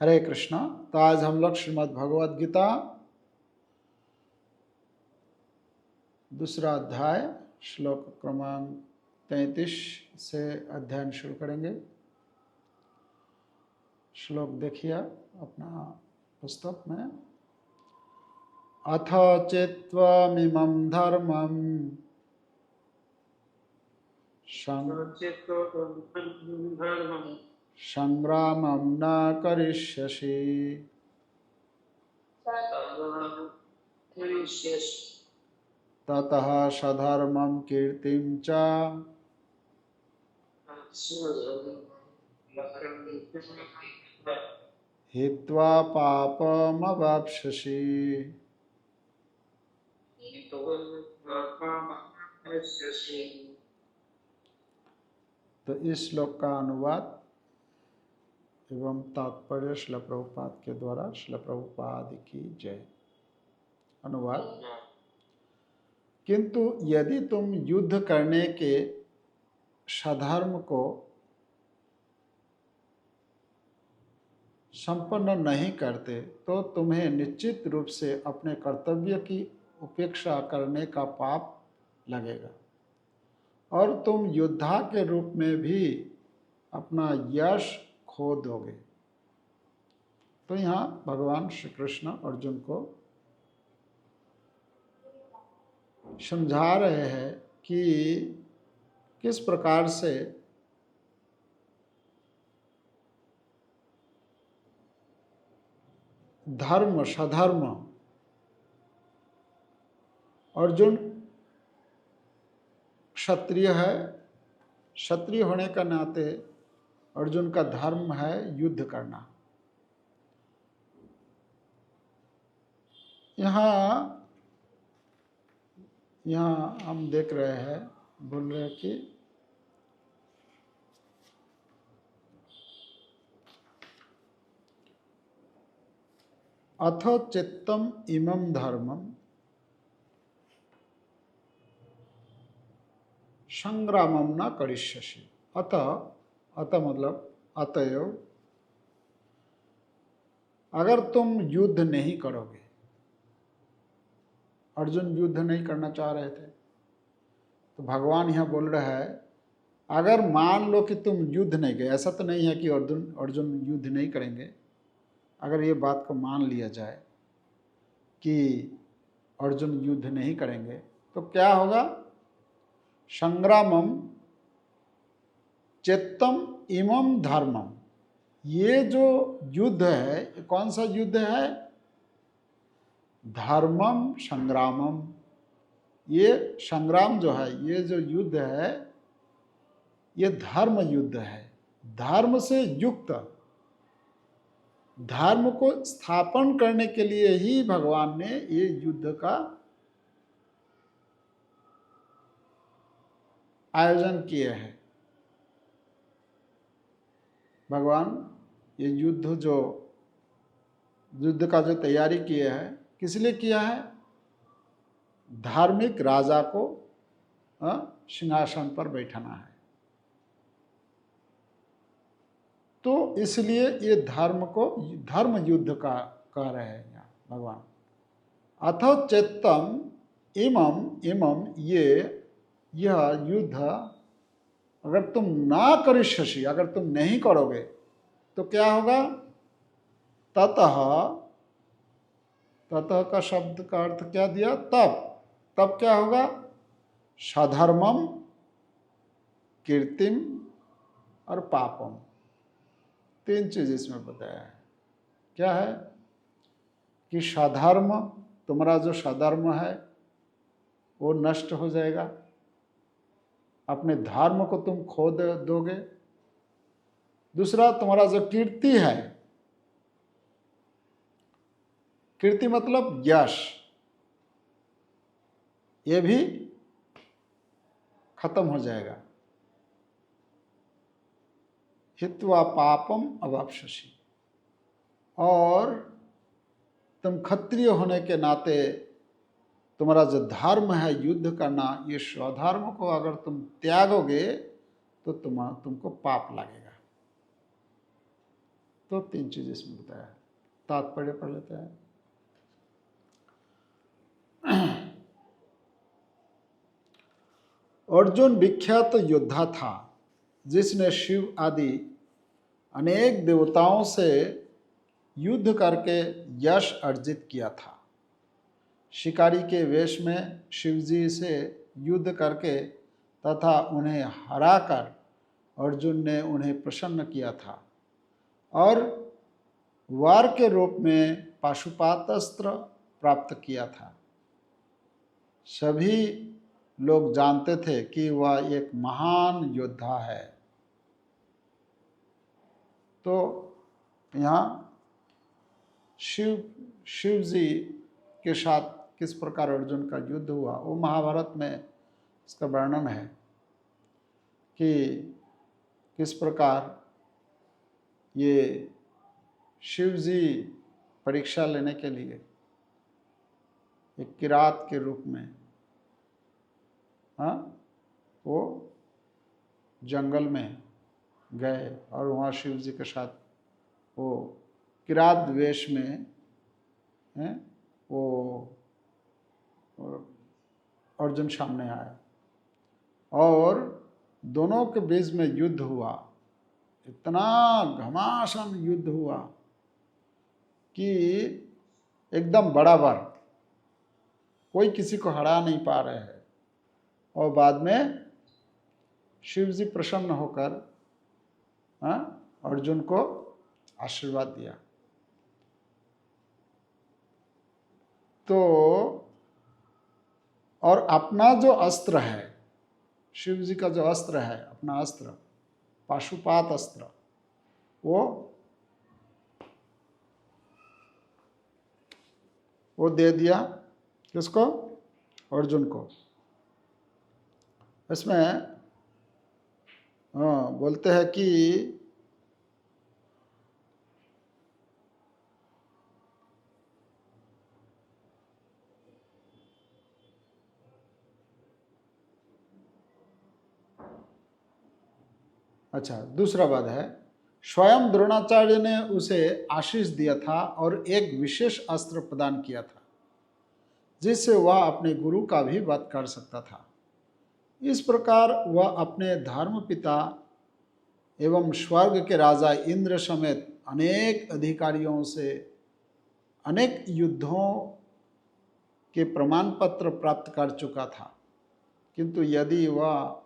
हरे कृष्णा। तो आज हम लोग श्रीमद् भगवद गीता दूसरा अध्याय श्लोक क्रमांक 33 से अध्ययन शुरू करेंगे। श्लोक देखिए अपना पुस्तक में। अथ चित्वमिमं धर्मं संग्रामं न करिष्यसि ततः सधर्मं कीर्तिं च हित्वा पापमवाप्स्यसि। तो इस श्लोक का अनुवाद एवं तात्पर्य श्रील प्रभुपाद के द्वारा श्रील प्रभुपाद की जय। अनुवाद। किंतु यदि तुम युद्ध करने के सधर्म को संपन्न नहीं करते तो तुम्हें निश्चित रूप से अपने कर्तव्य की उपेक्षा करने का पाप लगेगा और तुम योद्धा के रूप में भी अपना यश खो दोगे। तो यहाँ भगवान श्री कृष्ण अर्जुन को समझा रहे हैं कि किस प्रकार से धर्म सधर्म। अर्जुन क्षत्रिय है, क्षत्रिय होने का नाते अर्जुन का धर्म है युद्ध करना। यहाँ हम देख रहे हैं, बोल रहे हैं कि अथ चित्तम इमं धर्मम संग्रामम न करिष्यसि। अत मतलब अतएव अगर तुम युद्ध नहीं करोगे। अर्जुन युद्ध नहीं करना चाह रहे थे तो भगवान यहाँ बोल रहा है अगर मान लो कि तुम युद्ध नहीं गए, ऐसा तो नहीं है कि अर्जुन युद्ध नहीं करेंगे। अगर ये बात को मान लिया जाए कि अर्जुन युद्ध नहीं करेंगे तो क्या होगा? संग्रामम चित्तम इमं धर्मम। ये जो युद्ध है, कौन सा युद्ध है? धर्मम संग्रामम। ये संग्राम जो है, ये जो युद्ध है, ये धर्म युद्ध है। धर्म से युक्त, धर्म को स्थापन करने के लिए ही भगवान ने ये युद्ध का आयोजन किए हैं। भगवान ये युद्ध का जो तैयारी किए हैं, किस लिए किया है? धार्मिक राजा को सिंहासन पर बैठाना है। तो इसलिए ये धर्म को धर्म युद्ध का कह रहे हैं यहाँ भगवान। अथ चित्तम इमम यह युद्ध अगर तुम ना करिष्यसि, अगर तुम नहीं करोगे तो क्या होगा? ततः का शब्द का अर्थ क्या दिया? तब क्या होगा? सधर्मम कीर्तिम और पापम। तीन चीज इसमें बताया है। क्या है? कि सधर्म, तुम्हारा जो सधर्म है वो नष्ट हो जाएगा, अपने धर्म को तुम खो दोगे। दूसरा, तुम्हारा जो कीर्ति है, कीर्ति मतलब यश, ये भी खत्म हो जाएगा। हित्वा पापम अवाप्स्यसि। और तुम क्षत्रिय होने के नाते तुम्हारा जो धर्म है युद्ध करना, ये स्वधर्म को अगर तुम त्यागोगे तो तुमको पाप लगेगा। तो 3 चीज़ इसमें बताया। तात्पर्य पढ़ लेते हैं। अर्जुन विख्यात योद्धा था जिसने शिव आदि अनेक देवताओं से युद्ध करके यश अर्जित किया था। शिकारी के वेश में शिवजी से युद्ध करके तथा उन्हें हराकर अर्जुन ने उन्हें प्रसन्न किया था और वार के रूप में पाशुपात अस्त्र प्राप्त किया था। सभी लोग जानते थे कि वह एक महान योद्धा है। तो यहाँ शिव जी के साथ किस प्रकार अर्जुन का युद्ध हुआ वो महाभारत में इसका वर्णन है कि किस प्रकार ये शिव जी परीक्षा लेने के लिए एक किरात के रूप में वो जंगल में गए और वहाँ शिव जी के साथ वो किरात वेश में वो अर्जुन सामने आया और दोनों के बीच में युद्ध हुआ। इतना घमासान युद्ध हुआ कि एकदम बराबर, कोई किसी को हरा नहीं पा रहे हैं। और बाद में शिव जी प्रसन्न होकर अर्जुन को आशीर्वाद दिया। तो और अपना जो अस्त्र है, शिव जी का जो अस्त्र है, अपना अस्त्र पाशुपात अस्त्र, वो दे दिया किसको? अर्जुन को। इसमें बोलते हैं कि अच्छा, दूसरा पद है, स्वयं द्रोणाचार्य ने उसे आशीष दिया था और एक विशेष अस्त्र प्रदान किया था जिससे वह अपने गुरु का भी वध कर सकता था। इस प्रकार वह अपने धर्म पिता एवं स्वर्ग के राजा इंद्र समेत अनेक अधिकारियों से अनेक युद्धों के प्रमाण पत्र प्राप्त कर चुका था, किंतु यदि वह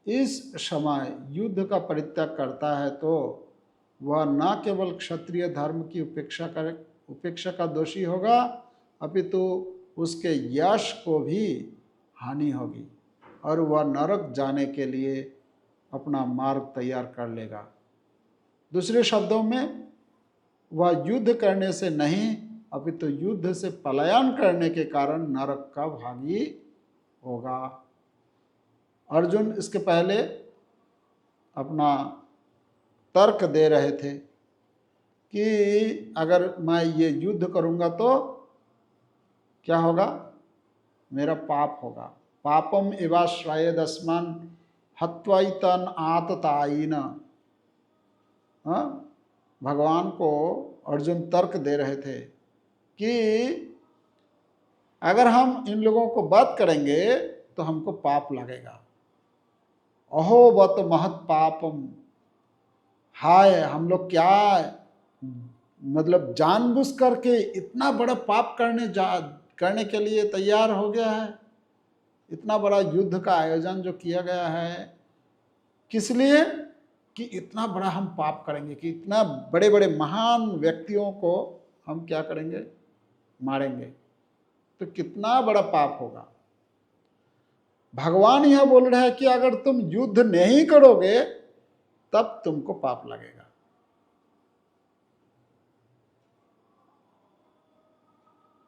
इस समय युद्ध का परित्याग करता है तो वह न केवल क्षत्रिय धर्म की उपेक्षा का दोषी होगा, अपितु उसके यश को भी हानि होगी और वह नरक जाने के लिए अपना मार्ग तैयार कर लेगा। दूसरे शब्दों में, वह युद्ध करने से नहीं अपितु युद्ध से पलायन करने के कारण नरक का भागी होगा। अर्जुन इसके पहले अपना तर्क दे रहे थे कि अगर मैं ये युद्ध करूँगा तो क्या होगा? मेरा पाप होगा। पापम एवाश्रयदस्मान हत्वैतन आततायिन। भगवान को अर्जुन तर्क दे रहे थे कि अगर हम इन लोगों को वध करेंगे तो हमको पाप लगेगा। अहोवत महत पापम, हाय हम लोग क्या मतलब जानबूझ करके इतना बड़ा पाप करने के लिए तैयार हो गया है। इतना बड़ा युद्ध का आयोजन जो किया गया है, किस लिए? कि इतना बड़ा हम पाप करेंगे, कि इतना बड़े बड़े महान व्यक्तियों को हम क्या करेंगे? मारेंगे। तो कितना बड़ा पाप होगा। भगवान यह बोल रहे हैं कि अगर तुम युद्ध नहीं करोगे तब तुमको पाप लगेगा।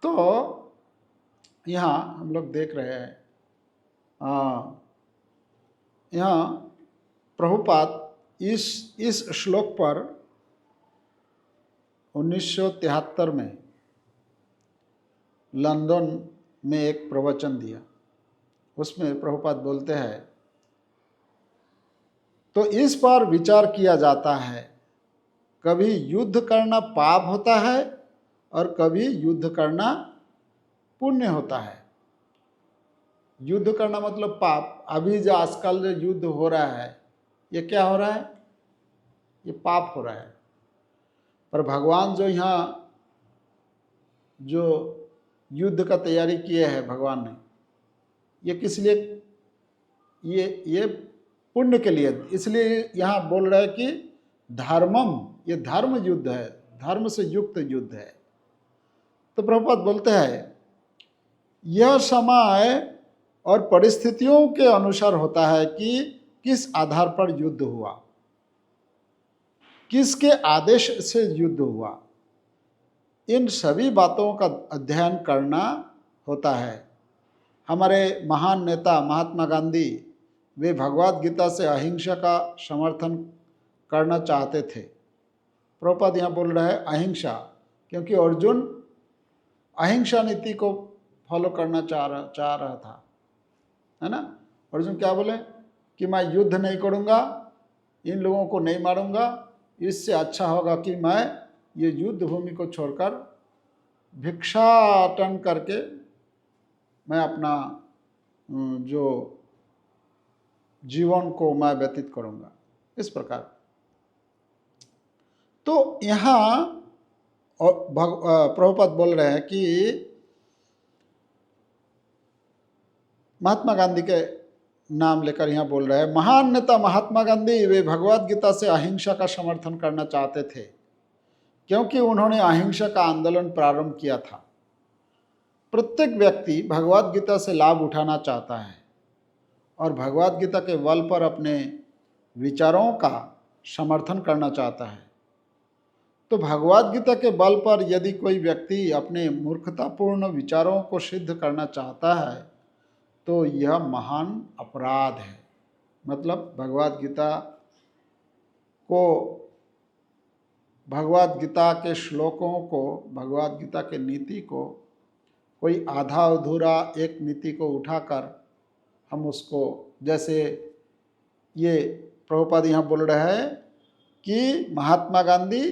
तो यहां हम लोग देख रहे हैं, यहाँ प्रभुपाद इस श्लोक पर 1973 में लंदन में एक प्रवचन दिया। उसमें प्रभुपाद बोलते हैं, तो इस पर विचार किया जाता है कभी युद्ध करना पाप होता है और कभी युद्ध करना पुण्य होता है। युद्ध करना मतलब पाप। अभी जो आजकल जो युद्ध हो रहा है, ये क्या हो रहा है? ये पाप हो रहा है। पर भगवान जो यहाँ जो युद्ध का तैयारी किए है भगवान ने, ये किस लिए? ये पुण्य के लिए। इसलिए यहाँ बोल रहा है कि धर्मम, ये धर्म युद्ध है, धर्म से युक्त युद्ध है। तो प्रभुपाद बोलते हैं यह समय और परिस्थितियों के अनुसार होता है कि किस आधार पर युद्ध हुआ, किसके आदेश से युद्ध हुआ, इन सभी बातों का अध्ययन करना होता है। हमारे महान नेता महात्मा गांधी, वे भगवद गीता से अहिंसा का समर्थन करना चाहते थे। प्रभुपाद यहाँ बोल रहा है अहिंसा, क्योंकि अर्जुन अहिंसा नीति को फॉलो करना चाह रहा था, है ना। अर्जुन क्या बोले कि मैं युद्ध नहीं करूँगा, इन लोगों को नहीं मारूंगा, इससे अच्छा होगा कि मैं ये युद्ध भूमि को छोड़कर भिक्षाटन करके मैं अपना जो जीवन को मैं व्यतीत करूंगा, इस प्रकार। तो यहाँ प्रभुपाद बोल रहे हैं कि महात्मा गांधी के नाम लेकर यहाँ बोल रहे हैं महान नेता महात्मा गांधी, वे भगवद गीता से अहिंसा का समर्थन करना चाहते थे, क्योंकि उन्होंने अहिंसा का आंदोलन प्रारंभ किया था। प्रत्येक व्यक्ति भगवद गीता से लाभ उठाना चाहता है और भगवद गीता के बल पर अपने विचारों का समर्थन करना चाहता है। तो भगवद गीता के बल पर यदि कोई व्यक्ति अपने मूर्खतापूर्ण विचारों को सिद्ध करना चाहता है तो यह महान अपराध है। मतलब भगवद गीता को, भगवद गीता के श्लोकों को, भगवद गीता के नीति को कोई आधा अधूरा एक नीति को उठाकर हम उसको, जैसे ये प्रभुपाद यहाँ बोल रहे हैं कि महात्मा गांधी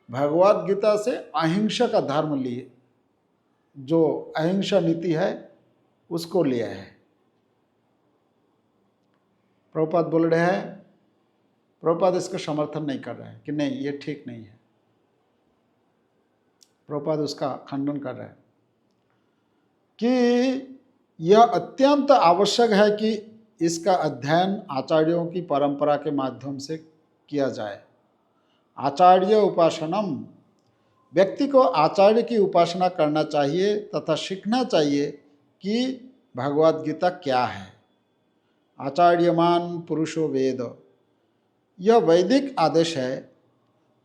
भगवद गीता से अहिंसा का धर्म लिए, जो अहिंसा नीति है उसको लिया है। प्रभुपाद बोल रहे हैं, प्रभुपाद इसका समर्थन नहीं कर रहे हैं कि नहीं ये ठीक नहीं है। प्रभुपाद उसका खंडन कर रहे हैं कि यह अत्यंत आवश्यक है कि इसका अध्ययन आचार्यों की परंपरा के माध्यम से किया जाए। आचार्य उपासनम, व्यक्ति को आचार्य की उपासना करना चाहिए तथा सीखना चाहिए कि भगवद गीता क्या है। आचार्यमान पुरुषो वेद, यह वैदिक आदेश है।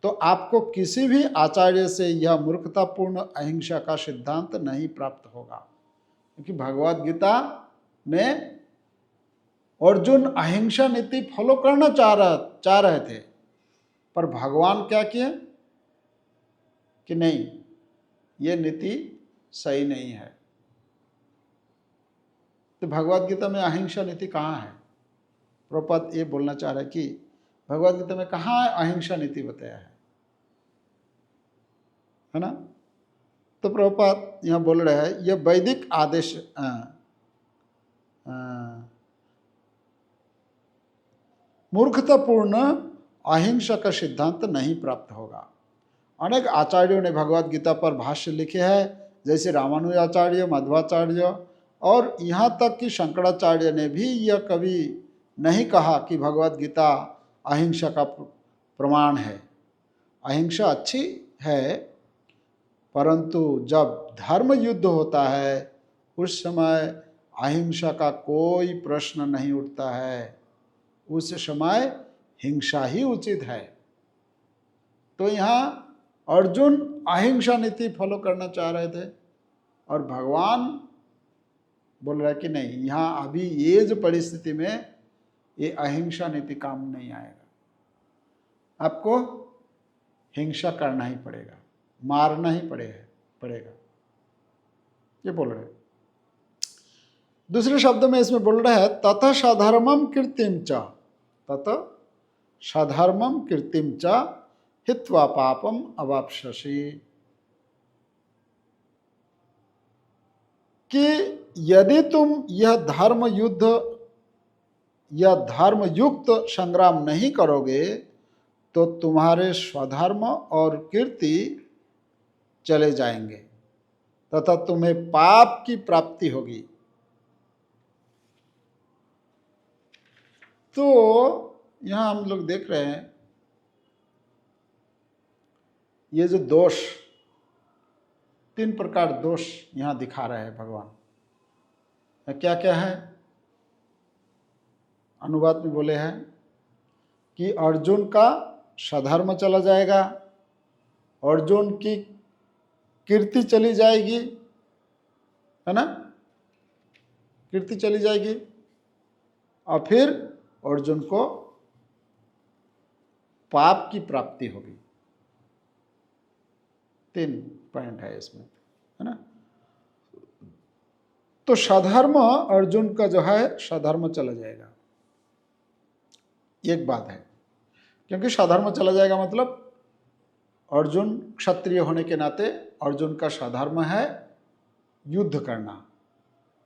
तो आपको किसी भी आचार्य से यह मूर्खतापूर्ण अहिंसा का सिद्धांत नहीं प्राप्त होगा, क्योंकि भगवद गीता में अर्जुन अहिंसा नीति फॉलो करना चाह रहे थे, पर भगवान क्या किए कि नहीं ये नीति सही नहीं है। तो भगवद गीता में अहिंसा नीति कहाँ है? प्रभुपाद ये बोलना चाह रहे हैं कि भगवद गीता में कहाँ अहिंसा नीति बताया है ना। तो प्रभुपाद यहाँ बोल रहे हैं यह वैदिक आदेश मूर्खतापूर्ण अहिंसा का सिद्धांत नहीं प्राप्त होगा। अनेक आचार्यों ने भगवद गीता पर भाष्य लिखे हैं, जैसे रामानुजाचार्य, मध्वाचार्य और यहाँ तक कि शंकराचार्य ने भी यह कभी नहीं कहा कि भगवद गीता अहिंसा का प्रमाण है। अहिंसा अच्छी है, परंतु जब धर्म युद्ध होता है उस समय अहिंसा का कोई प्रश्न नहीं उठता है, उस समय हिंसा ही उचित है। तो यहाँ अर्जुन अहिंसा नीति फॉलो करना चाह रहे थे और भगवान बोल रहा है कि नहीं, यहाँ अभी ये जो परिस्थिति में ये अहिंसा नीति काम नहीं आएगा, आपको हिंसा करना ही पड़ेगा, मारना ही पड़ेगा, ये बोल रहे हैं। दूसरे शब्द में इसमें बोल रहा है ततः सधर्मम कीर्तिम च, ततः सधर्मम कीर्तिम च, हित्वा पापम अवाप्स्यसि। कि यदि तुम यह धर्म युक्त संग्राम नहीं करोगे तो तुम्हारे स्वधर्म और कीर्ति चले जाएंगे तथा तुम्हें पाप की प्राप्ति होगी। तो यहां हम लोग देख रहे हैं ये जो दोष, 3 प्रकार दोष यहां दिखा रहे हैं भगवान। क्या क्या है? अनुवाद में बोले हैं कि अर्जुन का स्वधर्म चला जाएगा, अर्जुन की कीर्ति चली जाएगी, है ना, कीर्ति चली जाएगी, और फिर अर्जुन को पाप की प्राप्ति होगी। 3 पॉइंट है इसमें, है ना। तो स्वधर्म अर्जुन का जो है स्वधर्म चला जाएगा, एक बात है। क्योंकि स्वधर्म चला जाएगा मतलब अर्जुन क्षत्रिय होने के नाते अर्जुन का स्वधर्म है युद्ध करना,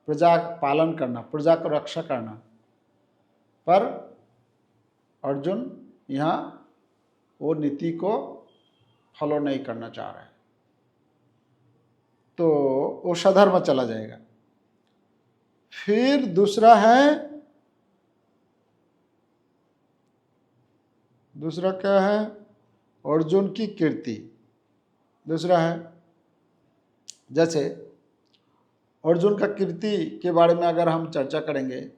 प्रजा पालन करना, प्रजा को रक्षा करना। पर अर्जुन यहाँ वो नीति को फॉलो नहीं करना चाह रहा है, तो वो स्वधर्म चला जाएगा। फिर दूसरा क्या है? अर्जुन की कीर्ति। दूसरा है, जैसे अर्जुन का कीर्ति के बारे में अगर हम चर्चा करेंगे,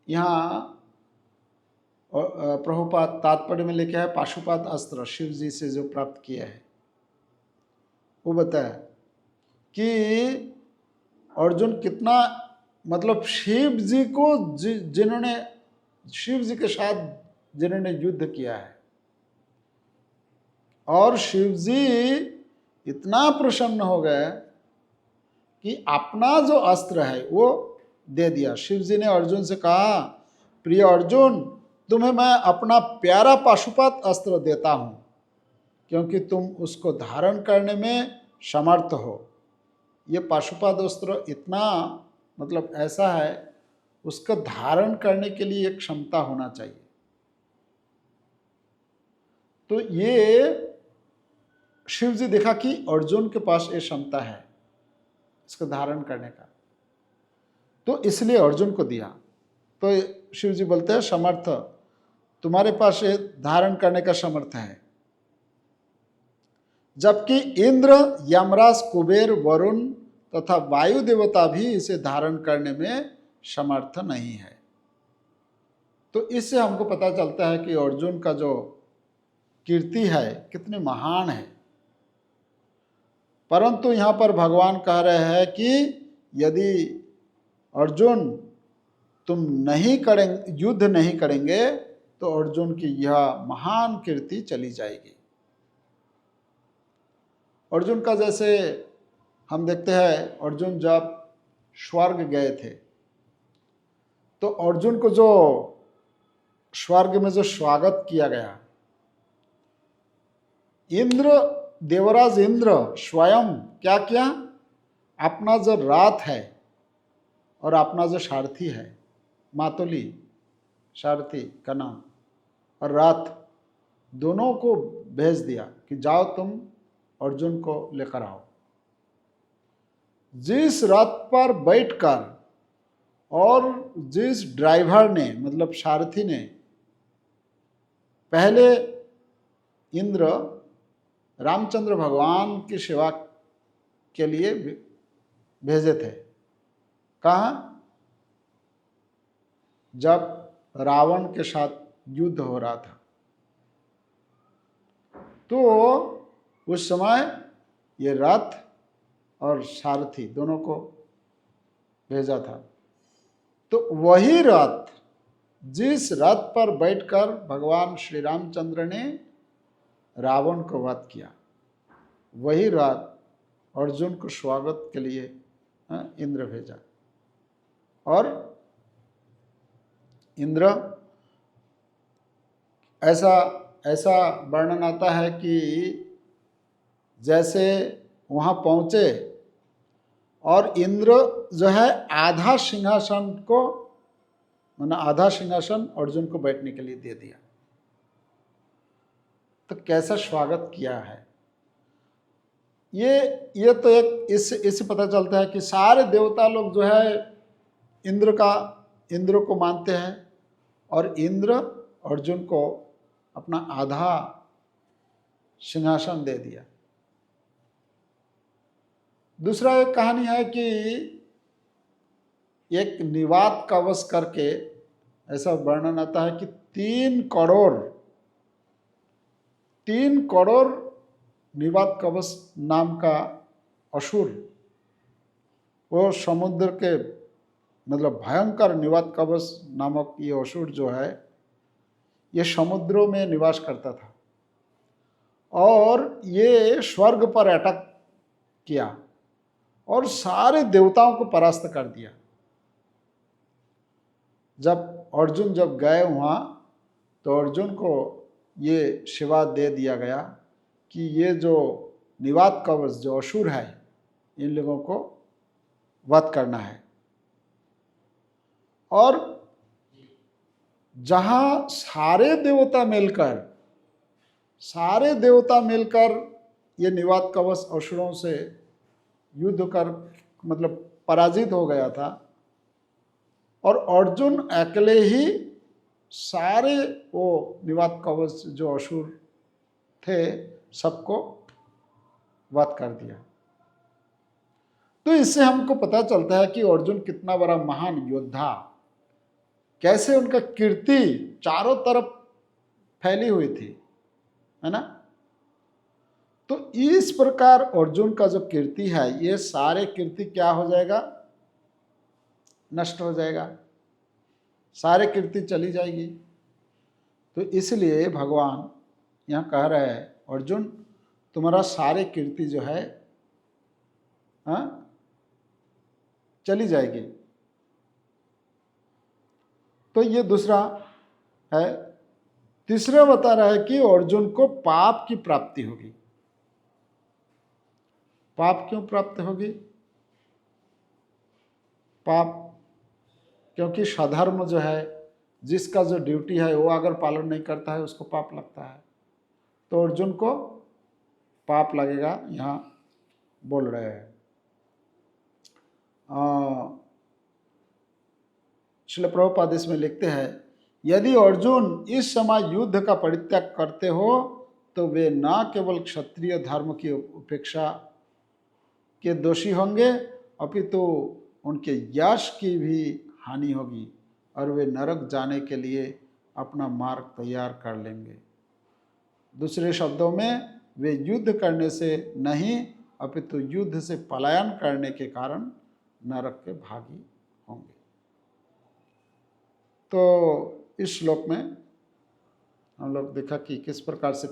यहाँ प्रभुपाद तात्पर्य में लिखा है पाशुपात अस्त्र शिव जी से जो प्राप्त किया है, वो बताया कि अर्जुन कितना, मतलब शिव जी को जिन्होंने, शिव जी के साथ जिन्होंने युद्ध किया है, और शिव जी इतना प्रसन्न हो गए कि अपना जो अस्त्र है वो दे दिया। शिव जी ने अर्जुन से कहा, प्रिय अर्जुन, तुम्हें मैं अपना प्यारा पाशुपात अस्त्र देता हूं, क्योंकि तुम उसको धारण करने में समर्थ हो। ये पाशुपात अस्त्र इतना, मतलब ऐसा है, उसका धारण करने के लिए एक क्षमता होना चाहिए। तो ये शिव जी देखा कि अर्जुन के पास ये क्षमता है इसको धारण करने का, तो इसलिए अर्जुन को दिया। तो शिव जी बोलते हैं, समर्थ, तुम्हारे पास ये धारण करने का समर्थ है। जबकि इंद्र, यमराज, कुबेर, वरुण तथा वायु देवता भी इसे धारण करने में समर्थ नहीं है। तो इससे हमको पता चलता है कि अर्जुन का जो कीर्ति है कितनी महान है। परंतु यहाँ पर भगवान कह रहे हैं कि यदि अर्जुन तुम नहीं करेंगे, युद्ध नहीं करेंगे, तो अर्जुन की यह महान कीर्ति चली जाएगी। अर्जुन का जैसे हम देखते हैं, अर्जुन जब स्वर्ग गए थे तो अर्जुन को जो स्वर्ग में जो स्वागत किया गया, इंद्र, देवराज इंद्र स्वयं क्या किया, अपना जो रथ है और अपना जो सारथी है, मातुली सारथी का नाम, और रथ दोनों को भेज दिया कि जाओ तुम अर्जुन को लेकर आओ। जिस रथ पर बैठकर और जिस ड्राइवर ने, मतलब सारथी ने पहले इंद्र रामचंद्र भगवान की सेवा के लिए भेजे थे, कहाँ? जब रावण के साथ युद्ध हो रहा था, तो उस समय ये रथ और सारथी दोनों को भेजा था। तो वही रथ, जिस रथ पर बैठकर भगवान श्री रामचंद्र ने रावण को वध किया, वही रथ अर्जुन को स्वागत के लिए इंद्र भेजा। और इंद्र ऐसा ऐसा वर्णन आता है कि जैसे वहाँ पहुँचे और इंद्र जो है आधा सिंहासन को, माना आधा सिंहासन अर्जुन को बैठने के लिए दे दिया। तो कैसा स्वागत किया है। ये तो एक इससे पता चलता है कि सारे देवता लोग जो है इंद्र को मानते हैं और इंद्र अर्जुन को अपना आधा सिंहासन दे दिया। दूसरा एक कहानी है कि एक निवात कवच करके ऐसा वर्णन आता है कि 3 करोड़ निवात कवच नाम का असुर, वो समुद्र के मतलब भयंकर निवात कवच नामक ये असुर जो है ये समुद्रों में निवास करता था और ये स्वर्ग पर अटैक किया और सारे देवताओं को परास्त कर दिया। जब गए वहाँ तो अर्जुन को ये शिवा दे दिया गया कि ये जो निवात कवच जो असुर है इन लोगों को वध करना है। और जहाँ सारे देवता मिलकर ये निवात कवच असुरों से युद्ध कर मतलब पराजित हो गया था और अर्जुन अकेले ही सारे वो निवात कवच जो असुर थे सबको वध कर दिया। तो इससे हमको पता चलता है कि अर्जुन कितना बड़ा महान योद्धा, कैसे उनका कीर्ति चारों तरफ फैली हुई थी, है ना। तो इस प्रकार अर्जुन का जो कीर्ति है ये सारे कीर्ति क्या हो जाएगा, नष्ट हो जाएगा, सारे कीर्ति चली जाएगी। तो इसलिए भगवान यहाँ कह रहे हैं अर्जुन तुम्हारा सारे कीर्ति जो है चली जाएगी। तो ये दूसरा है। तीसरा बता रहा है कि अर्जुन को पाप की प्राप्ति होगी। पाप क्यों प्राप्त होगी? पाप क्योंकि स्वधर्म जो है, जिसका जो ड्यूटी है वो अगर पालन नहीं करता है उसको पाप लगता है। तो अर्जुन को पाप लगेगा, यहाँ बोल रहे हैं। श्रील प्रभुपाद इसमें लिखते हैं यदि अर्जुन इस समय युद्ध का परित्याग करते हो तो वे न केवल क्षत्रिय धर्म की उपेक्षा के दोषी होंगे अपितु उनके यश की भी हानि होगी और वे नरक जाने के लिए अपना मार्ग तैयार कर लेंगे। दूसरे शब्दों में वे युद्ध करने से नहीं अपितु युद्ध से पलायन करने के कारण नरक के भागी होंगे। तो इस श्लोक में हम लोग देखा कि किस प्रकार से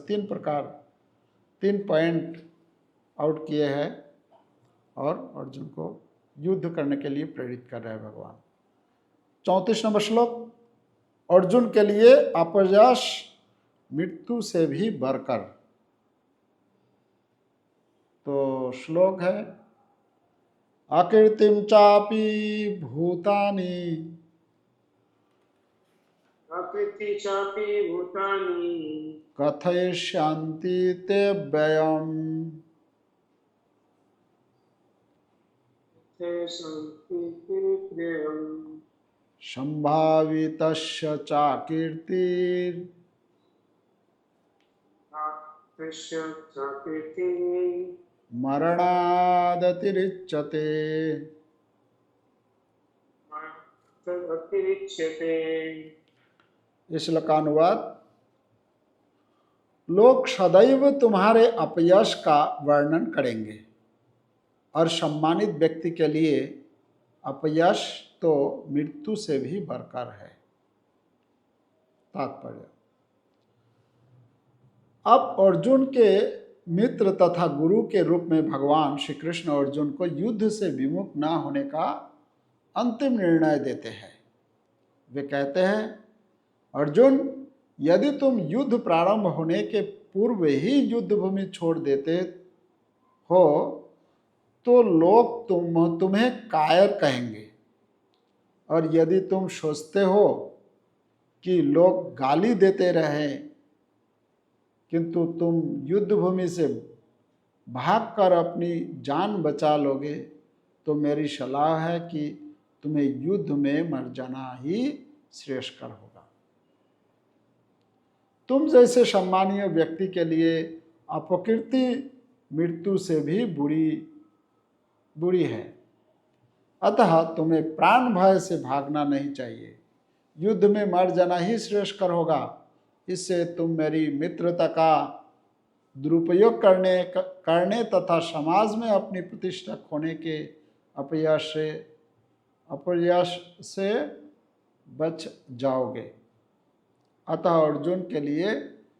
3 पॉइंट आउट किए हैं और अर्जुन को युद्ध करने के लिए प्रेरित कर रहे हैं भगवान। 34 नंबर श्लोक, अर्जुन के लिए अपयश मृत्यु से भी बढ़कर। तो श्लोक है अकीर्तिम चापि भूतानि कथयिष्यन्ति ते व्ययम् संभावितस्य चाकीर्तिर् मरणादतिरिच्यते। इस श्लोक का अनुवाद, लोग सदैव तुम्हारे अपयश का वर्णन करेंगे और सम्मानित व्यक्ति के लिए अपयश तो मृत्यु से भी बढ़कर है। तात्पर्य, अब अर्जुन के मित्र तथा गुरु के रूप में भगवान श्री कृष्ण अर्जुन को युद्ध से विमुख न होने का अंतिम निर्णय देते हैं। वे कहते हैं अर्जुन यदि तुम युद्ध प्रारंभ होने के पूर्व ही युद्ध भूमि छोड़ देते हो तो लोग तुम्हें कायर कहेंगे, और यदि तुम सोचते हो कि लोग गाली देते रहे किंतु तुम युद्ध भूमि से भागकर अपनी जान बचा लोगे, तो मेरी सलाह है कि तुम्हें युद्ध में मर जाना ही श्रेयस्कर होगा। तुम जैसे सम्मानीय व्यक्ति के लिए अपकीर्ति मृत्यु से भी बुरी है, अतः तुम्हें प्राण भय से भागना नहीं चाहिए। युद्ध में मर जाना ही श्रेयस्कर होगा। इससे तुम मेरी मित्रता का दुरुपयोग करने तथा समाज में अपनी प्रतिष्ठा खोने के अपयश से बच जाओगे। अतः अर्जुन के लिए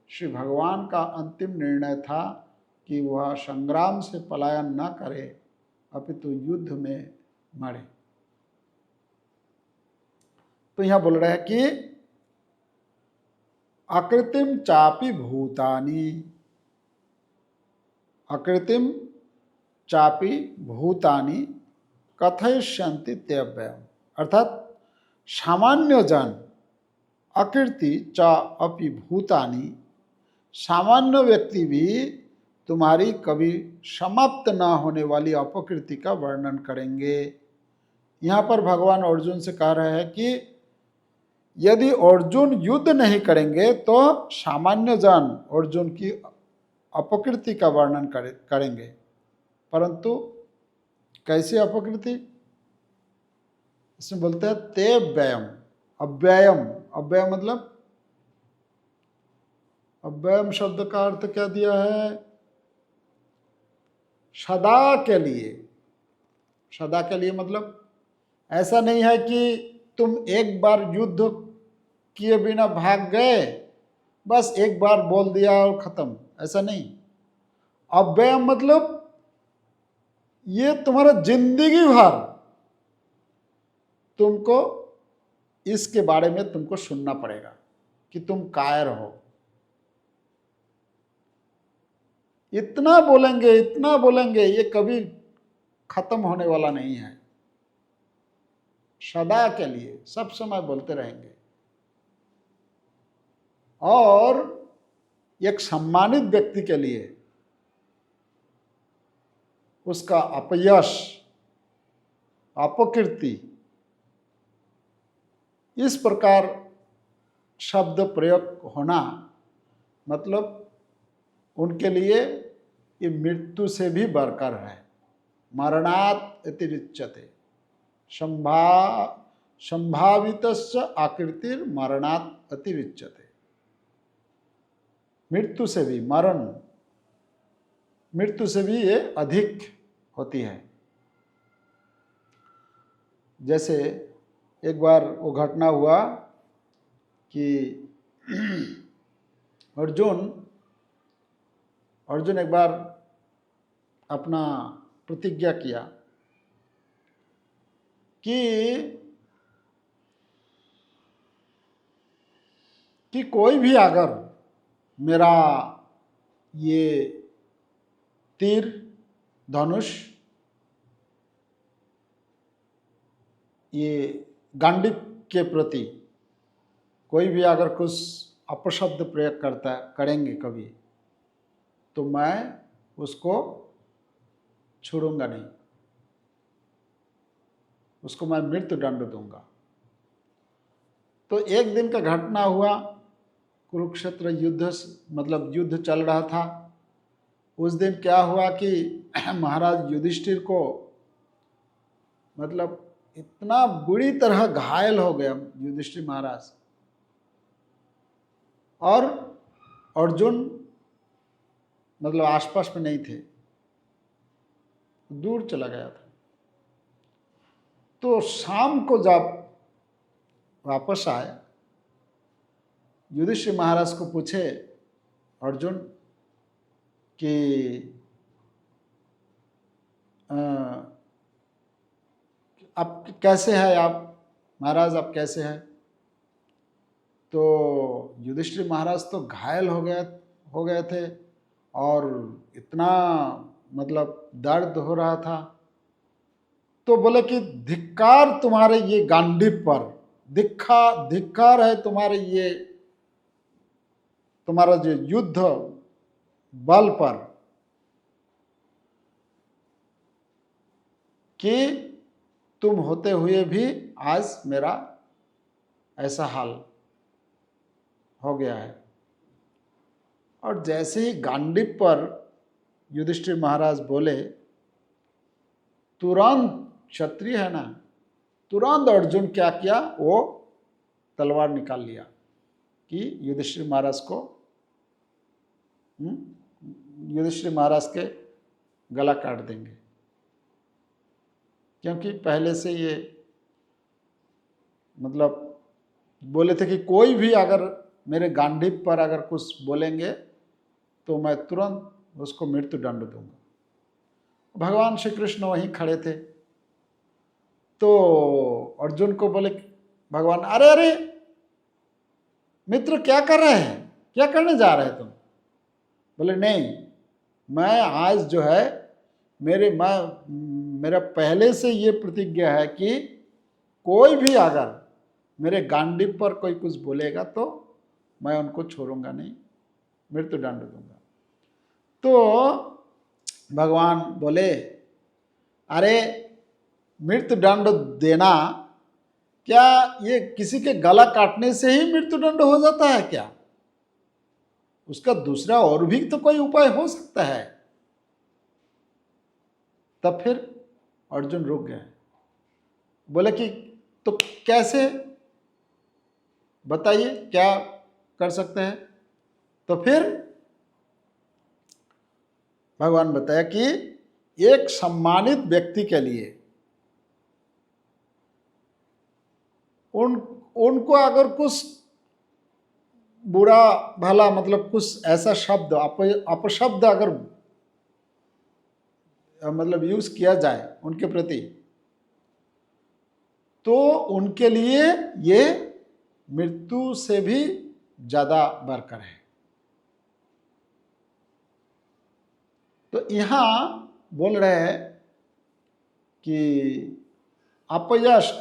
श्री भगवान का अंतिम निर्णय था कि वह संग्राम से पलायन न करे अपितु युद्ध में मरे। तो यहाँ बोल रहे हैं कि आकृतिम चापि भूतानि, आकृतिम चापि भूतानि कथयिष्यन्ति ते अव्ययम्, अर्थात सामान्य जन आकृति च अपि भूतानि, सामान्य व्यक्ति भी तुम्हारी कभी समाप्त न होने वाली अपकृति का वर्णन करेंगे। यहाँ पर भगवान अर्जुन से कह रहे हैं कि यदि अर्जुन युद्ध नहीं करेंगे तो सामान्य जन अर्जुन की अपकृति का वर्णन करेंगे। परंतु कैसी अपकृति? इसमें बोलते हैं ते व्ययम, अव्ययम। अव्यय मतलब, अव्ययम शब्द का अर्थ क्या दिया है? सदा के लिए। सदा के लिए मतलब ऐसा नहीं है कि तुम एक बार युद्ध किए बिना भाग गए, बस एक बार बोल दिया और खत्म, ऐसा नहीं। अव्यय मतलब ये तुम्हारा जिंदगी भर तुमको इसके बारे में तुमको सुनना पड़ेगा कि तुम कायर हो। इतना बोलेंगे, ये कभी खत्म होने वाला नहीं है। सदा के लिए सब समय बोलते रहेंगे। और एक सम्मानित व्यक्ति के लिए उसका अपयश, अपकीर्ति, इस प्रकार शब्द प्रयोग होना मतलब उनके लिए ये मृत्यु से भी बढ़कर है। मरणात् अतिरिच्यते, संभावितस्य आकृतिर मरणात् अतिरिच्यते। मृत्यु से भी, मृत्यु से भी ये अधिक होती है। जैसे एक बार वो घटना हुआ कि अर्जुन एक बार अपना प्रतिज्ञा किया कि कोई भी अगर मेरा ये तीर धनुष, ये गांडीव के प्रति कोई भी अगर कुछ अपशब्द प्रयोग करेंगे कभी, तो मैं उसको छोड़ूंगा नहीं, उसको मैं मृत्यु दंड दूंगा। तो एक दिन का घटना हुआ, कुरुक्षेत्र युद्ध मतलब युद्ध चल रहा था। उस दिन क्या हुआ कि महाराज युधिष्ठिर को मतलब इतना बुरी तरह घायल हो गया युधिष्ठिर महाराज, और अर्जुन मतलब आसपास में नहीं थे, दूर चला गया था। तो शाम को जब वापस आए, युधिष्ठिर महाराज को पूछे अर्जुन कि आप कैसे हैं? आप महाराज आप कैसे हैं? तो युधिष्ठिर महाराज तो घायल हो गए थे और इतना मतलब दर्द हो रहा था। तो बोले कि धिक्कार तुम्हारे ये गांडीव पर, धिक्कार है तुम्हारे ये, तुम्हारा जो युद्ध बल पर, कि तुम होते हुए भी आज मेरा ऐसा हाल हो गया है। और जैसे ही गांडीव पर युधिष्ठिर महाराज बोले, तुरंत, क्षत्रिय है ना, तुरंत अर्जुन क्या किया, वो तलवार निकाल लिया कि युधिष्ठिर महाराज को, युधिष्ठिर महाराज के गला काट देंगे। क्योंकि पहले से ये मतलब बोले थे कि कोई भी अगर मेरे गांडीव पर अगर कुछ बोलेंगे तो मैं तुरंत उसको मृत्यु दंड दूंगा। भगवान श्री कृष्ण वहीं खड़े थे। तो अर्जुन को बोले भगवान, अरे अरे मित्र क्या कर रहे हैं, क्या करने जा रहे हैं तुम? बोले नहीं, मैं आज जो है मेरा पहले से ये प्रतिज्ञा है कि कोई भी अगर मेरे गांडीव पर कोई कुछ बोलेगा तो मैं उनको छोड़ूंगा नहीं, मृत्यु दंड दूंगा। तो भगवान बोले, अरे मृत्यु दंड देना, क्या ये किसी के गला काटने से ही मृत्यु दंड हो जाता है क्या? उसका दूसरा और भी तो कोई उपाय हो सकता है। तब फिर अर्जुन रुक गए, बोले कि तो कैसे, बताइए क्या कर सकते हैं? तो फिर भगवान बताया कि एक सम्मानित व्यक्ति के लिए उनको अगर कुछ बुरा भला मतलब कुछ ऐसा शब्द अपशब्द अगर मतलब यूज किया जाए उनके प्रति, तो उनके लिए ये मृत्यु से भी ज्यादा बरकर है। तो यहां बोल रहे हैं कि अपयश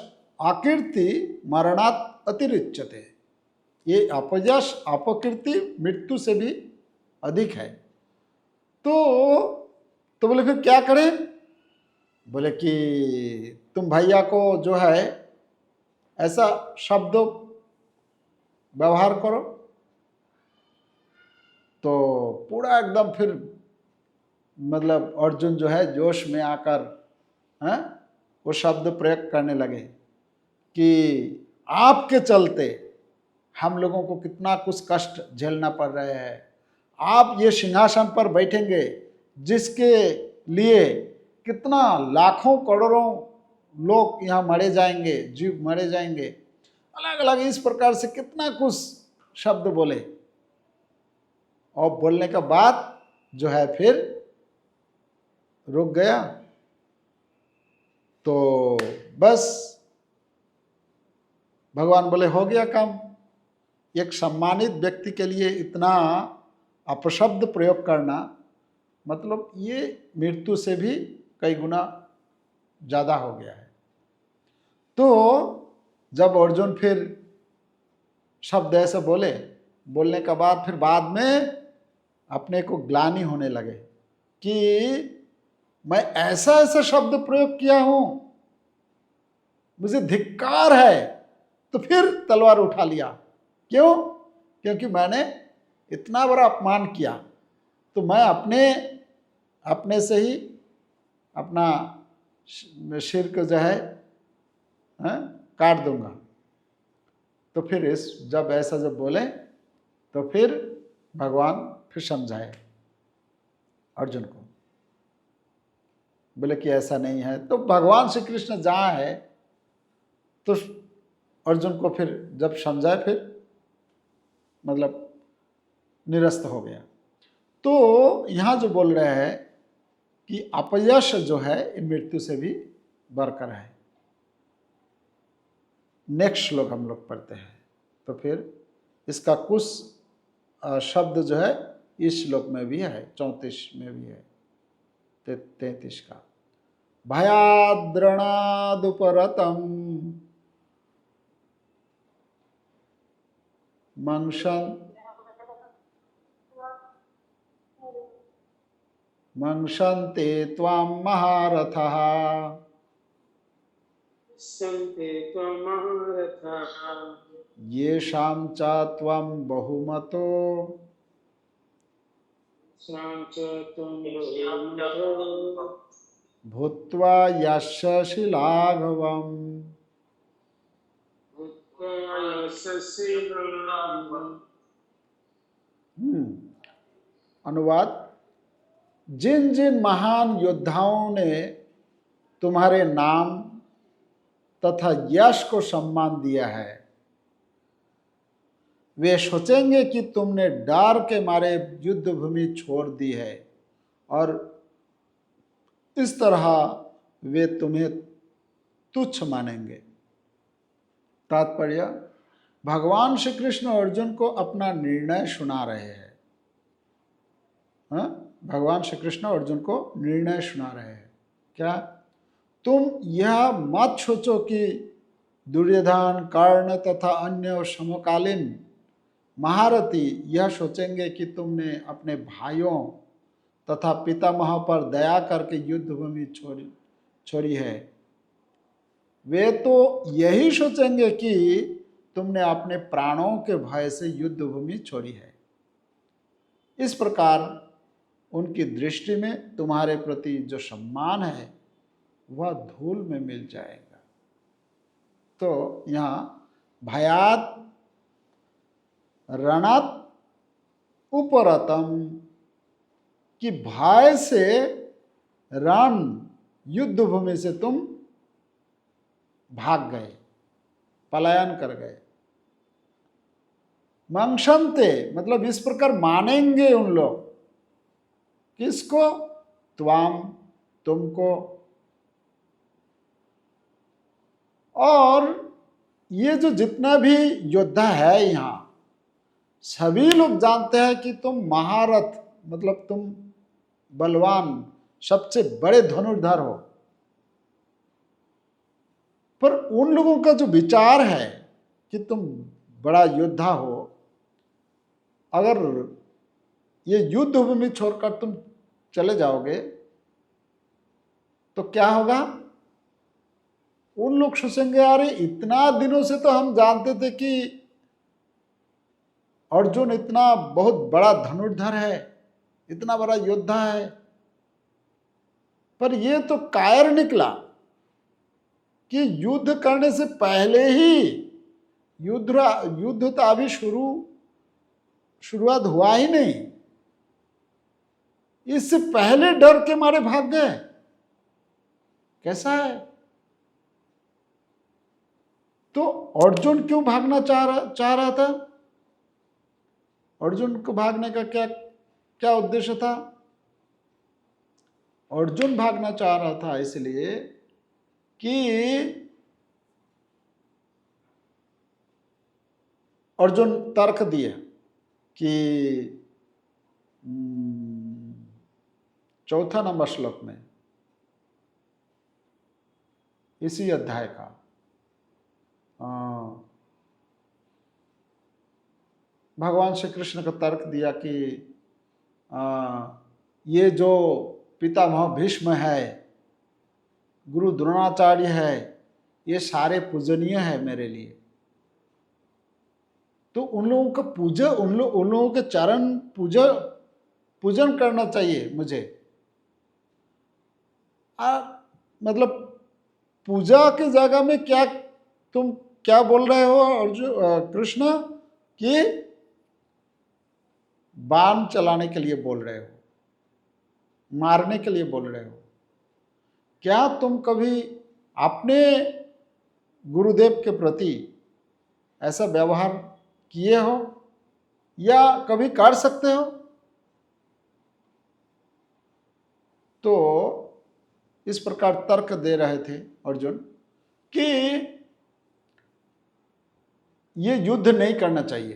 आकीर्ति मरणात् अतिरिच्यते, ये अपयश अपकीर्ति मृत्यु से भी अधिक है। तो बोले फिर क्या करें? बोले कि तुम भैया को जो है ऐसा शब्द व्यवहार करो। तो पूरा एकदम फिर मतलब अर्जुन जो है जोश में आकर वो शब्द प्रयोग करने लगे कि आपके चलते हम लोगों को कितना कुछ कष्ट झेलना पड़ रहा है। आप ये सिंहासन पर बैठेंगे जिसके लिए कितना लाखों करोड़ों लोग यहाँ मरे जाएंगे, जीव मरे जाएंगे, अलग अलग इस प्रकार से कितना कुछ शब्द बोले। और बोलने के बाद जो है फिर रुक गया। तो बस भगवान बोले हो गया काम। एक सम्मानित व्यक्ति के लिए इतना अपशब्द प्रयोग करना मतलब ये मृत्यु से भी कई गुना ज्यादा हो गया है। तो जब अर्जुन फिर शब्द ऐसे बोले, बोलने के बाद फिर बाद में अपने को ग्लानि होने लगे कि मैं ऐसा ऐसा शब्द प्रयोग किया हूं, मुझे धिक्कार है। तो फिर तलवार उठा लिया। क्यों? क्योंकि मैंने इतना बड़ा अपमान किया, तो मैं अपने से ही अपना सिर को जो है काट दूंगा। तो फिर जब ऐसा जब बोले तो फिर भगवान फिर समझाए अर्जुन को, बोले कि ऐसा नहीं है। तो भगवान श्री कृष्ण जहाँ है तो अर्जुन को फिर जब समझाए फिर मतलब निरस्त हो गया। तो यहाँ जो बोल रहे हैं कि अपयश जो है मृत्यु से भी बरकर है। नेक्स्ट श्लोक हम लोग पढ़ते हैं। तो फिर इसका कुछ शब्द जो है इस श्लोक में भी है, 34 में भी है, 33 का। भयाद्रणादुपरतम मंशन्ते त्वां महारथः येषां च त्वं बहुमतो भूत्वा यशसि लाघवम्। अनुवाद: जिन जिन महान योद्धाओं ने तुम्हारे नाम तथा यश को सम्मान दिया है, वे सोचेंगे कि तुमने डर के मारे युद्ध भूमि छोड़ दी है और इस तरह वे तुम्हें तुच्छ मानेंगे। तात्पर्य: भगवान श्री कृष्ण अर्जुन को अपना निर्णय सुना रहे हैं। भगवान श्री कृष्ण अर्जुन को निर्णय सुना रहे हैं। क्या? तुम यह मत सोचो कि दुर्योधन, कर्ण तथा अन्य समकालीन महारथी यह सोचेंगे कि तुमने अपने भाइयों तथा पितामह पर दया करके युद्ध भूमि छोड़ी है। वे तो यही सोचेंगे कि तुमने अपने प्राणों के भय से युद्ध भूमि छोड़ी है। इस प्रकार उनकी दृष्टि में तुम्हारे प्रति जो सम्मान है वह धूल में मिल जाएगा। तो यहाँ भयात रणात उपरतम कि भय से रण युद्ध भूमि से तुम भाग गए, पलायन कर गए। मंशन्ते मतलब इस प्रकार मानेंगे उन लोग। किसको? त्वाम, तुमको। और ये जो जितना भी योद्धा है यहाँ, सभी लोग जानते हैं कि तुम महारथ मतलब तुम बलवान, सबसे बड़े धनुर्धर हो। पर उन लोगों का जो विचार है कि तुम बड़ा योद्धा हो, अगर ये युद्ध भूमि छोड़कर तुम चले जाओगे तो क्या होगा? उन लोग सोचेंगे, अरे इतना दिनों से तो हम जानते थे कि अर्जुन इतना बहुत बड़ा धनुर्धर है, इतना बड़ा योद्धा है, पर ये तो कायर निकला कि युद्ध करने से पहले ही युद्ध तो अभी शुरुआत हुआ ही नहीं, इससे पहले डर के मारे भाग गए। कैसा है? तो अर्जुन क्यों भागना चाह रहा था? अर्जुन को भागने का क्या उद्देश्य था? अर्जुन भागना चाह रहा था इसलिए कि अर्जुन तर्क दिया कि 4 नंबर श्लोक में इसी अध्याय का भगवान श्री कृष्ण का तर्क दिया कि ये जो पितामह भीष्म है, गुरु द्रोणाचार्य है, ये सारे पूजनीय है मेरे लिए। तो उन लोगों का उन लोगों के चरण पूजन करना चाहिए मुझे। मतलब पूजा की जगह में तुम क्या बोल रहे हो अर्जुन कृष्ण कि बाण चलाने के लिए बोल रहे हो, मारने के लिए बोल रहे हो। क्या तुम कभी अपने गुरुदेव के प्रति ऐसा व्यवहार किए हो या कभी कर सकते हो? तो इस प्रकार तर्क दे रहे थे अर्जुन कि ये युद्ध नहीं करना चाहिए,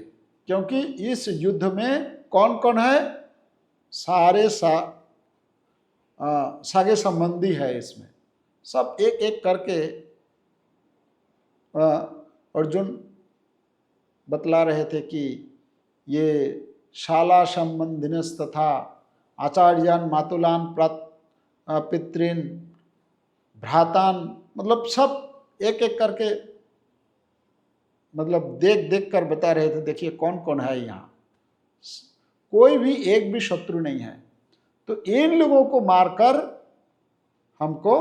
क्योंकि इस युद्ध में कौन कौन है, सारे सागे संबंधी है इसमें, सब एक एक करके अर्जुन बतला रहे थे कि ये शाला संबंधिनस तथा आचार्यान मातुलान पितृन भ्रातान, मतलब सब एक एक करके मतलब देख देख कर बता रहे थे, देखिए कौन कौन है यहाँ, कोई भी एक भी शत्रु नहीं है। तो इन लोगों को मारकर हमको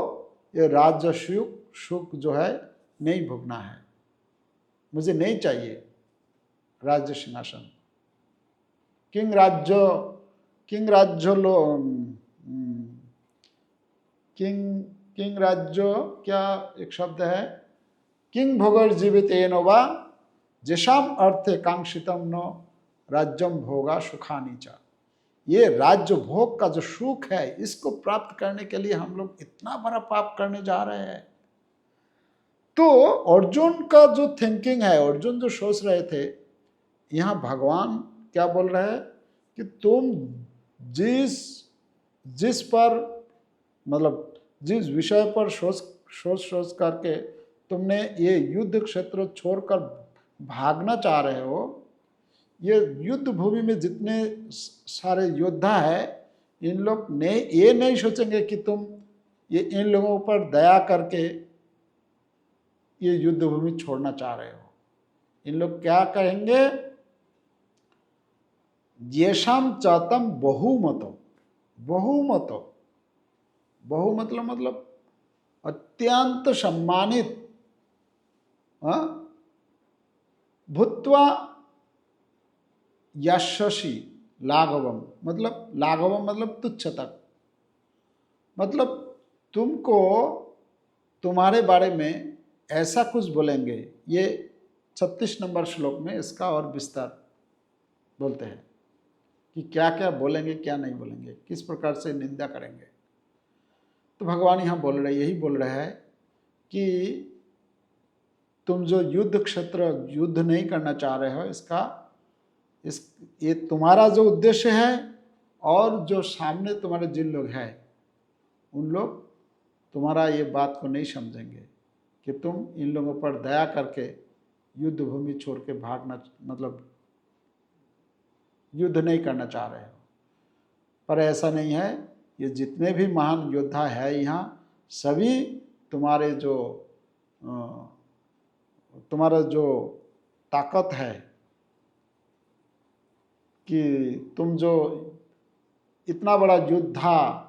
ये राज्य सुख जो है नहीं भोगना है, मुझे नहीं चाहिए राज्य सिंहासन। किंग राज्य लो किंग राज्य क्या एक शब्द है, किंग भोगर जीवित वा जेशाम अर्थे कांक्षितम नो राज्यम भोगा सुखानी चा। ये राज्य भोग का जो सुख है, इसको प्राप्त करने के लिए हम लोग इतना बड़ा पाप करने जा रहे हैं। तो अर्जुन का जो थिंकिंग है, अर्जुन जो सोच रहे थे, यहाँ भगवान क्या बोल रहे हैं कि तुम जिस पर मतलब जिस विषय पर सोच करके तुमने ये युद्ध क्षेत्र छोड़कर भागना चाह रहे हो, ये युद्ध भूमि में जितने सारे योद्धा है, इन लोग ने ये नहीं सोचेंगे कि तुम ये इन लोगों पर दया करके ये युद्ध भूमि छोड़ना चाह रहे हो। इन लोग क्या कहेंगे, येषाम चातम बहुमतो, मतलब अत्यंत सम्मानित भूत्वा यशस्वी लाघवम, मतलब तुच्छ तक, मतलब तुमको तुम्हारे बारे में ऐसा कुछ बोलेंगे। ये 36 नंबर श्लोक में इसका और विस्तार बोलते हैं कि क्या क्या बोलेंगे, क्या नहीं बोलेंगे, किस प्रकार से निंदा करेंगे। तो भगवान यहाँ यही बोल रहे हैं कि तुम जो युद्ध क्षेत्र युद्ध नहीं करना चाह रहे हो, ये तुम्हारा जो उद्देश्य है, और जो सामने तुम्हारे जिन लोग हैं उन लोग तुम्हारा ये बात को नहीं समझेंगे कि तुम इन लोगों पर दया करके युद्ध भूमि छोड़ के भागना, मतलब युद्ध नहीं करना चाह रहे हो। पर ऐसा नहीं है, ये जितने भी महान योद्धा है यहाँ, सभी तुम्हारा जो ताकत है कि तुम जो इतना बड़ा योद्धा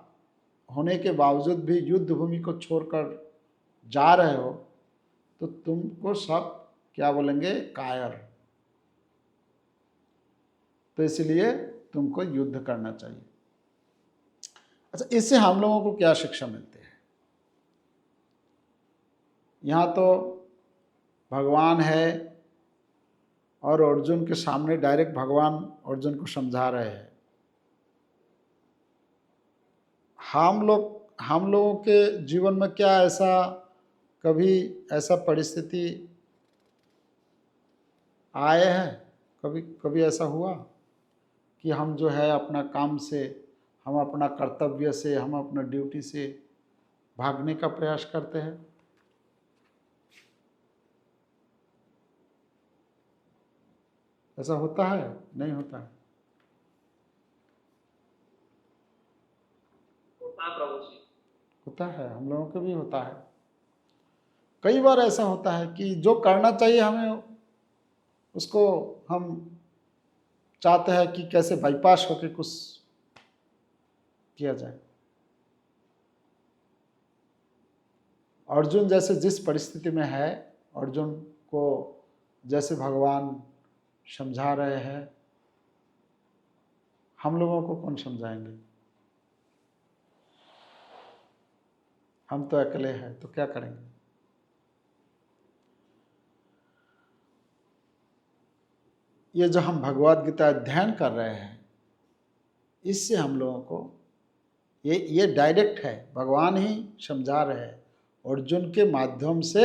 होने के बावजूद भी युद्ध भूमि को छोड़कर जा रहे हो, तो तुमको सब क्या बोलेंगे, कायर। तो इसलिए तुमको युद्ध करना चाहिए। अच्छा, इससे हम लोगों को क्या शिक्षा मिलती है? यहाँ तो भगवान है और अर्जुन के सामने डायरेक्ट भगवान अर्जुन को समझा रहे हैं। हम लोगों के जीवन में क्या कभी ऐसा परिस्थिति आए हैं, कभी ऐसा हुआ कि हम जो है अपना काम से, हम अपना कर्तव्य से, हम अपना ड्यूटी से भागने का प्रयास करते हैं? ऐसा होता है? नहीं होता है? होता है, हम लोगों को भी होता है। कई बार ऐसा होता है कि जो करना चाहिए हमें, उसको हम चाहते हैं कि कैसे बाईपास होके कुछ किया जाए। अर्जुन जैसे जिस परिस्थिति में है, अर्जुन को जैसे भगवान समझा रहे हैं, हम लोगों को कौन समझाएंगे? हम तो अकेले हैं, तो क्या करेंगे? ये जो हम भगवद गीता अध्ययन कर रहे हैं, इससे हम लोगों को ये डायरेक्ट है, भगवान ही समझा रहे हैं, अर्जुन के माध्यम से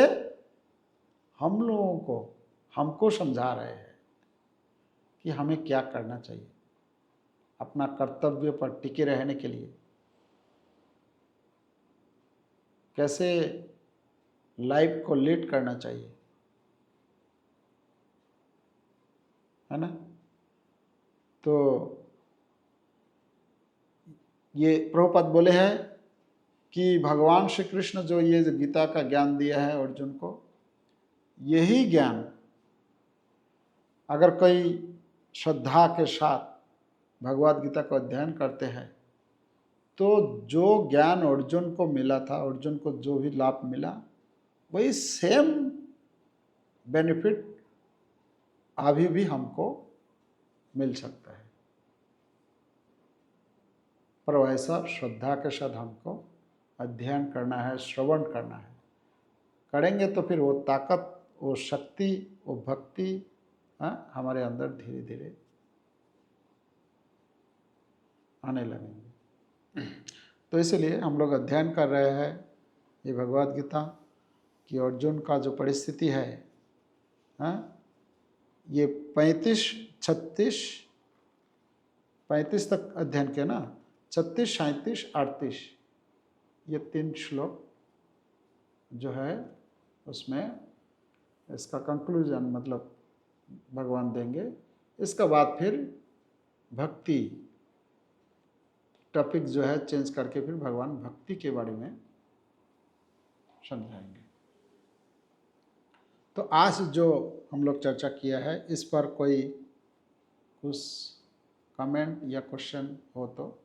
हम लोगों को, हमको समझा रहे हैं कि हमें क्या करना चाहिए अपना कर्तव्य पर टिके रहने के लिए, कैसे लाइफ को लीड करना चाहिए, है ना। तो ये प्रभुपाद बोले हैं कि भगवान श्री कृष्ण जो ये गीता का ज्ञान दिया है अर्जुन को, यही ज्ञान अगर कोई श्रद्धा के साथ भगवद गीता को अध्ययन करते हैं तो जो ज्ञान अर्जुन को मिला था, अर्जुन को जो भी लाभ मिला, वही सेम बेनिफिट अभी भी हमको मिल सकता है। पर वैसा श्रद्धा के साथ हमको अध्ययन करना है, श्रवण करना है। करेंगे तो फिर वो ताकत, वो शक्ति, वो भक्ति हमारे अंदर धीरे धीरे आने लगेंगे। तो इसलिए हम लोग अध्ययन कर रहे हैं ये भगवद गीता कि अर्जुन का जो परिस्थिति है, ये 35 तक अध्ययन किया ना, 36, 37, 38 ये 3 श्लोक जो है उसमें इसका कंक्लूजन मतलब भगवान देंगे। इसका बाद फिर भक्ति टॉपिक जो है चेंज करके फिर भगवान भक्ति के बारे में समझाएंगे। तो आज जो हम लोग चर्चा किया है इस पर कोई कुछ कमेंट या क्वेश्चन हो तो